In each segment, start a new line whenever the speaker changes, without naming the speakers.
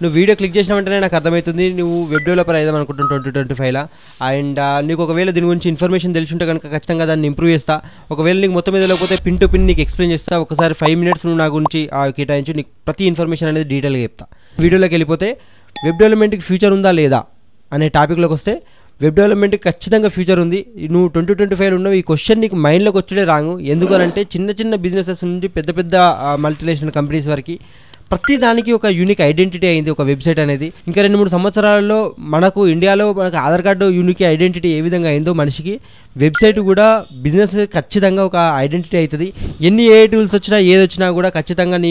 నువ్వు video click చేసిన వెంటనే నాకు అర్థమవుతుంది నువ్వు వెబ్ డెవలపర్ అయిదాం అనుకుంటున్నావు 2025లో. అండ్ నీకు ఒకవేళ దీని గురించి ఇన్ఫర్మేషన్ తెలిసి కనుక ఖచ్చితంగా దాన్ని ఇంప్రూవ్ చేస్తా. ఒకవేళ నీకు మొత్తం మీద లేకపోతే పిన్ టు పిన్ నీకు ఎక్స్ప్లెయిన్ చేస్తా. ఒకసారి 5 minutes నువ్వు నా గురించి కేటాయించి నీకు ప్రతి ఇన్ఫర్మేషన్ అనేది డీటెయిల్గా చెప్తా. వీడియోలోకి వెళ్ళిపోతే వెబ్ డెవలప్మెంట్కి ఫ్యూచర్ ఉందా లేదా అనే టాపిక్లోకి వస్తే, వెబ్ డెవలప్మెంట్కి ఖచ్చితంగా ఫ్యూచర్ ఉంది. నువ్వు 2025 ఉన్నావు. ఈ క్వశ్చన్ నీకు మైండ్లోకి వచ్చే రాంగు. ఎందుకనంటే చిన్న బిజినెసెస్ నుంచి పెద్ద మల్టీనేషనల్ కంపెనీస్ వరకు ప్రతి దానికి ఒక యూనిక్ ఐడెంటిటీ అయింది ఒక వెబ్సైట్ అనేది. ఇంకా 2-3 సంవత్సరాలలో మనకు ఇండియాలో మనకు ఆధార్ కార్డు యూనిక్ ఐడెంటిటీ ఏ విధంగా అయిందో మనిషికి వెబ్సైట్ కూడా బిజినెస్ ఖచ్చితంగా ఒక ఐడెంటిటీ అవుతుంది. ఎన్ని ఏ టూల్స్ వచ్చినా ఏది వచ్చినా కూడా ఖచ్చితంగా నీ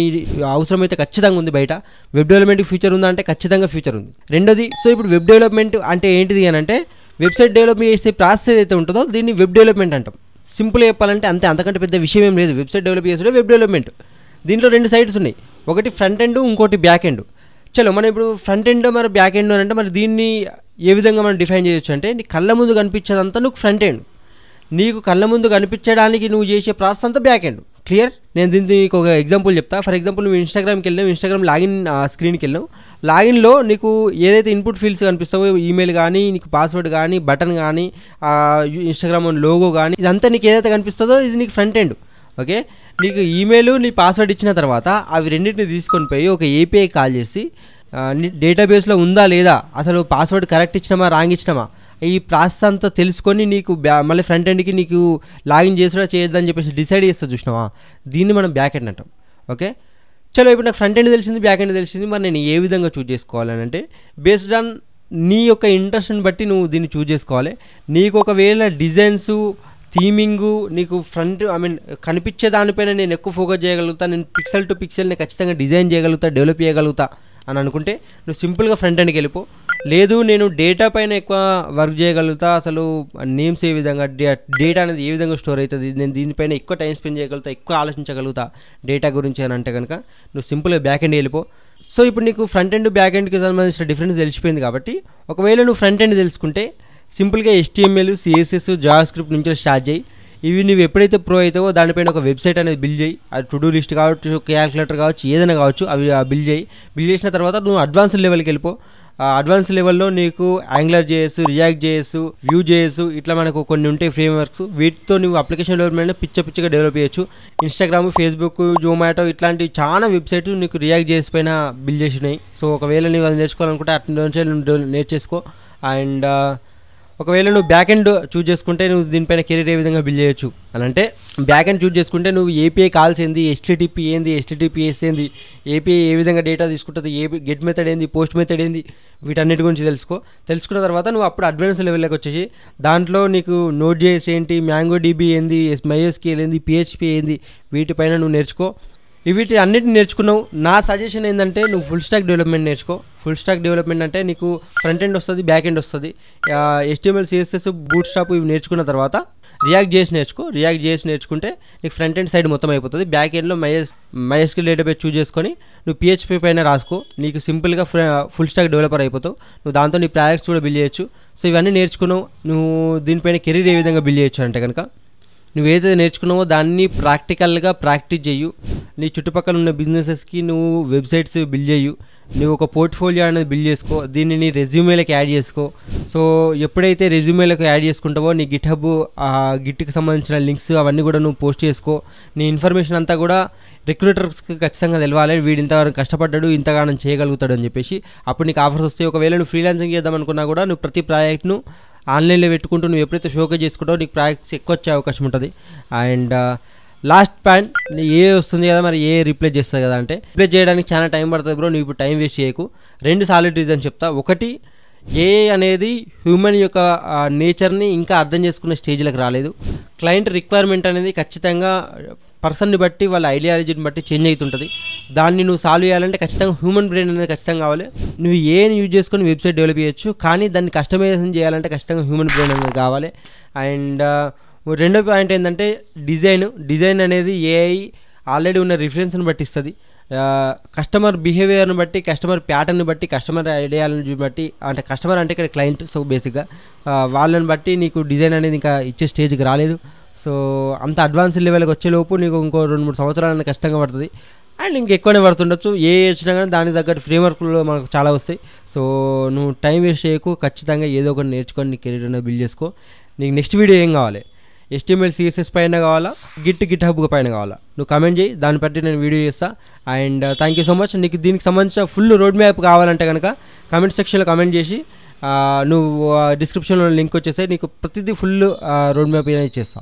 అవసరమైతే ఖచ్చితంగా ఉంది. బయట వెబ్ డెవలప్మెంట్కి ఫ్యూచర్ ఉందా అంటే ఖచ్చితంగా ఫ్యూచర్ ఉంది. రెండోది, సో ఇప్పుడు వెబ్ డెవలప్మెంట్ అంటే ఏంటిది అని అంటే, వెబ్సైట్ డెవలప్ చేసే ప్రాసెస్ ఏదైతే ఉంటుందో దీన్ని వెబ్ డెవలప్మెంట్ అంటాం. సింపుల్గా చెప్పాలంటే అంతకంటే పెద్ద విషయం ఏం లేదు. వెబ్సైట్ డెవలప్ చేసే వెబ్ డెవలప్మెంట్. దీంట్లో 2 సైడ్స్ ఉన్నాయి. ఒకటి ఫ్రంట్ ఎండ్, ఇంకోటి బ్యాక్ ఎండ్. చలో మనం ఇప్పుడు ఫ్రంట్ ఎండ్ మరి బ్యాక్ ఎండ్ అని అంటే మరి దీన్ని ఏ విధంగా మనం డిఫైన్ చేయొచ్చు అంటే, నీ కళ్ళ ముందు కనిపించేదంతా నువ్వు ఫ్రంట్ ఎండ్, నీకు కళ్ళ ముందు కనిపించడానికి నువ్వు చేసే ప్రాసెస్ అంతా బ్యాక్ ఎండ్. క్లియర్? నేను దీనికి ఒక ఎగ్జాంపుల్ చెప్తా. ఫర్ ఎగ్జాంపుల్ నువ్వు ఇన్స్టాగ్రామ్కి వెళ్ళావు, ఇన్స్టాగ్రామ్ లాగిన్ స్క్రీన్కి వెళ్ళావు. లాగిన్లో నీకు ఏదైతే ఇన్పుట్ ఫీల్డ్స్ కనిపిస్తావో, ఈమెయిల్ కానీ, నీకు పాస్వర్డ్ కానీ, బటన్ కానీ, ఇన్స్టాగ్రామ్ లోగో కానీ, ఇదంతా నీకు ఏదైతే కనిపిస్తుందో ఇది నీకు ఫ్రంట్ ఎండ్. ఓకే, నీకు ఈమెయిల్ నీ పాస్వర్డ్ ఇచ్చిన తర్వాత అవి రెండింటిని తీసుకొని పోయి ఒక ఏపీఐ కాల్ చేసి నీ డేటాబేస్లో ఉందా లేదా, అసలు పాస్వర్డ్ కరెక్ట్ ఇచ్చినామా రాంగ్ ఇచ్చినామా, ఈ ప్రాసెస్ అంతా తెలుసుకొని నీకు మళ్ళీ ఫ్రంట్ ఎండ్కి నీకు లాగిన్ చేసుడా చేయొద్దని చెప్పేసి డిసైడ్ చేస్తా చూసినావా, దీన్ని మనం బ్యాక్ ఎండ్ అంటాం. ఓకే, చలో ఇప్పుడు నాకు ఫ్రంట్ ఎండ్ తెలిసింది, బ్యాక్ ఎండ్ తెలిసింది. మరి నేను ఏ విధంగా చూజ్ చేసుకోవాలని అంటే, బేస్డ్ ఆన్ నీ యొక్క ఇంట్రెస్ట్ని బట్టి నువ్వు దీన్ని చూజ్ చేసుకోవాలి. నీకు ఒకవేళ డిజైన్సు, థీమింగు, నీకు ఫ్రంట్ కనిపించే దానిపైన నేను ఎక్కువ ఫోకస్ చేయగలుగుతా, నేను పిక్సెల్ టు పిక్సెల్ని ఖచ్చితంగా డిజైన్ చేయగలుగుతా, డెవలప్ చేయగలుగుతా అని అనుకుంటే నువ్వు సింపుల్గా ఫ్రంట్ ఎండ్కి వెళ్ళిపో. లేదు నేను డేటా పైన ఎక్కువ వర్క్ చేయగలుగుతా, అసలు నేమ్స్ ఏ విధంగా, డేటా అనేది ఏ విధంగా స్టోర్ అవుతుంది, నేను దీనిపైన ఎక్కువ టైం స్పెండ్ చేయగలుగుతా, ఎక్కువ ఆలోచించగలుగుతా డేటా గురించి అని అంటే కనుక నువ్వు సింపుల్గా బ్యాక్ ఎండ్ వెళ్ళిపో. సో ఇప్పుడు నీకు ఫ్రంట్ ఎండ్ బ్యాక్ ఎండ్కి సంబంధించిన డిఫరెన్స్ తెలిసిపోయింది కాబట్టి, ఒకవేళ నువ్వు ఫ్రంట్ ఎండ్ తెలుసుకుంటే సింపుల్గా HTML, CSS, జావాస్క్రిప్ట్ నుంచి స్టార్ట్ చేయి. ఇవి నువ్వు ఎప్పుడైతే ప్రో అవుతావో దానిపైన ఒక వెబ్సైట్ అనేది బిల్డ్ చేయి. అది టు డూ లిస్ట్ కావచ్చు, క్యాల్కులేటర్ కావచ్చు, ఏదైనా కావచ్చు, అవి బిల్డ్ చేయి. బిల్డ్ చేసిన తర్వాత నువ్వు అడ్వాన్స్ లెవెల్కి వెళ్ళిపో. అడ్వాన్స్ లెవెల్లో నీకు angular JS, react JS, view JS ఇట్లా మనకు కొన్ని ఉంటాయి ఫ్రేమ్వర్క్స్. వీటితో నువ్వు అప్లికేషన్ డెవలప్మెంట్ పిచ్చగా డెవలప్ చేయొచ్చు. ఇన్స్టాగ్రామ్, ఫేస్బుక్, జొమాటో ఇట్లాంటి చాలా వెబ్సైట్లు నీకు రియాక్ట్ JS పైన బిల్డ్ చేసినాయి. సో ఒకవేళ నువ్వు అది నేర్చుకోవాలనుకుంటే అటు నుంచి నేర్చేసుకో. అండ్ ఒకవేళ నువ్వు బ్యాక్ ఎండ్ చూజ్ చేసుకుంటే నువ్వు దీనిపైన కెరీర్ ఏ విధంగా బిల్డ్ చేయొచ్చు అని అంటే, బ్యాక్ ఎండ్ చూజ్ చేసుకుంటే నువ్వు API కాల్స్ ఏంది, HTTP ఏంది, HTTPS ఏంది, API ఏ విధంగా డేటా తీసుకుంటుంది, గెట్ మెథడ్ ఏంది, పోస్ట్ మెథడ్ ఏంది, వీటన్నిటి గురించి తెలుసుకున్న తర్వాత నువ్వు అప్పుడు అడ్వాన్స్ లెవెల్లోకి వచ్చేసి దాంట్లో నీకు Node.js ఏంటి, MongoDB ఏంది, MySQL ఏంది, PHP ఏంది, వీటిపైన నువ్వు నేర్చుకో. వీటి అన్నిటిని నేర్చుకున్నావు. నా సజెషన్ ఏంటంటే నువ్వు ఫుల్ స్టాక్ డెవలప్మెంట్ నేర్చుకో. ఫుల్ స్టాక్ డెవలప్మెంట్ అంటే నీకు ఫ్రంట్ ఎండ్ వస్తుంది, బ్యాక్ ఎండ్ వస్తుంది. HTML, CSS, బూట్ స్ట్రాప్ ఇవి నేర్చుకున్న తర్వాత రియాక్ట్ JS నేర్చుకో. రియాక్ట్ JS నేర్చుకుంటే నీకు ఫ్రంట్ ఎండ్ సైడ్ మొత్తం అయిపోతుంది. బ్యాక్ ఎండ్లో MySQL డేటాబేస్ చూజ్ చేసుకొని నువ్వు PHP పైన రాసుకో. నీకు సింపుల్గా ఫుల్ స్టాక్ డెవలపర్ అయిపోతావు. నువ్వు దాంతో నీ ప్రాజెక్ట్స్ కూడా బిల్డ్ చేయొచ్చు. సో ఇవన్నీ నేర్చుకున్నావు. నువ్వు దీనిపైన కెరీర్ ఏ విధంగా బిల్డ్ చేయొచ్చు అంటే కనుక, నువ్వు ఏదైతే నేర్చుకున్నావో దాన్ని ప్రాక్టికల్గా ప్రాక్టీస్ చేయు. నీ చుట్టుపక్కల ఉన్న బిజినెసెస్కి నువ్వు వెబ్సైట్స్ బిల్డ్ చేయు. నువ్వు ఒక పోర్ట్ఫోలియో అనేది బిల్డ్ చేసుకో. దీన్ని నీ రెజ్యూమేలకు యాడ్ చేసుకో. సో ఎప్పుడైతే రెజ్యూమేలకు యాడ్ చేసుకుంటావో నీ గిట్కి సంబంధించిన లింక్స్ అవన్నీ కూడా నువ్వు పోస్ట్ చేసుకో. నీ ఇన్ఫర్మేషన్ అంతా కూడా రిక్రూటర్స్కి ఖచ్చితంగా తెలవాలి, వీడు ఇంతవరకు కష్టపడ్డాడు, ఇంతగానం చేయగలుగుతాడు అని చెప్పేసి. అప్పుడు నీకు ఆఫర్స్ వస్తాయి. ఒకవేళ నువ్వు ఫ్రీలాన్సింగ్ చేద్దాం అనుకున్నా కూడా నువ్వు ప్రతి ప్రాజెక్ట్ను ఆన్లైన్లో పెట్టుకుంటూ నువ్వు ఎప్పుడైతే షోకేజ్ చేసుకుంటావో నీకు ప్రాజెక్ట్స్ ఎక్కువ వచ్చే అవకాశం ఉంటుంది. అండ్ లాస్ట్ పాయింట్, ఏ వస్తుంది కదా మరి ఏ రిప్లై చేస్తుంది కదా అంటే, రిప్లై చేయడానికి చాలా టైం పడుతుంది బ్రో. నువ్వు ఇప్పుడు టైం వేస్ట్ చేయకు. 2 సాలిడ్ రీజన్ చెప్తా. ఒకటి, AI అనేది హ్యూమన్ యొక్క నేచర్ని ఇంకా అర్థం చేసుకునే స్టేజ్లకు రాలేదు. క్లయింట్ రిక్వైర్మెంట్ అనేది ఖచ్చితంగా పర్సన్ని బట్టి, వాళ్ళ ఐడియాలజీని బట్టి చేంజ్ అవుతుంటుంది. దాన్ని నువ్వు సాల్వ్ చేయాలంటే ఖచ్చితంగా హ్యూమన్ బ్రెయిన్ అనేది ఖచ్చితంగా కావాలి. నువ్వు ఏని యూజ్ చేసుకొని వెబ్సైట్ డెవలప్ చేయొచ్చు, కానీ దాన్ని కస్టమైజేషన్ చేయాలంటే ఖచ్చితంగా హ్యూమన్ బ్రెయిన్ అనేది కావాలి. అండ్ రెండో పాయింట్ ఏంటంటే డిజైన్ అనేది AI ఆల్రెడీ ఉన్న రిఫరెన్స్ని బట్టి ఇస్తుంది. కస్టమర్ బిహేవియర్ని బట్టి, కస్టమర్ ప్యాటర్న్ని బట్టి, కస్టమర్ ఐడియాలజీ బట్టి, అంటే కస్టమర్ అంటే ఇక్కడ క్లయింట్, సో బేసిక్గా వాళ్ళని బట్టి నీకు డిజైన్ అనేది ఇంకా ఇచ్చే స్టేజ్కి రాలేదు. సో అంత అడ్వాన్స్ లెవెల్కి వచ్చేలోపు నీకు ఇంకో 2-3 సంవత్సరాలు ఖచ్చితంగా పడుతుంది. అండ్ ఇంకెక్కువనే పడుతుండొచ్చు. ఏ వచ్చినా కానీ దానికి తగ్గట్టు ఫ్రేమ్వర్క్లో మనకు చాలా వస్తాయి. సో నువ్వు టైం వేస్ట్ చేయకు, ఖచ్చితంగా ఏదో ఒకటి నేర్చుకొని నీ కెరీర్ అనేది బిల్డ్ చేసుకో. నీకు నెక్స్ట్ వీడియో ఏం కావాలి, HTML CSS పైన కావాలా, గిట్ హబ్ పైన కావాలా, నువ్వు కమెంట్ చేయి, దాన్ని బట్టి నేను వీడియో చేస్తా. And thank you so much. నీకు దీనికి సంబంధించిన ఫుల్ రోడ్ మ్యాప్ కావాలంటే కనుక కమెంట్ సెక్షన్లో కమెంట్ చేసి నువ్వు డిస్క్రిప్షన్లో లింక్ వచ్చేస్తే నీకు ప్రతిదీ ఫుల్ రోడ్ మ్యాప్ అనేది ఇచ్చేస్తా.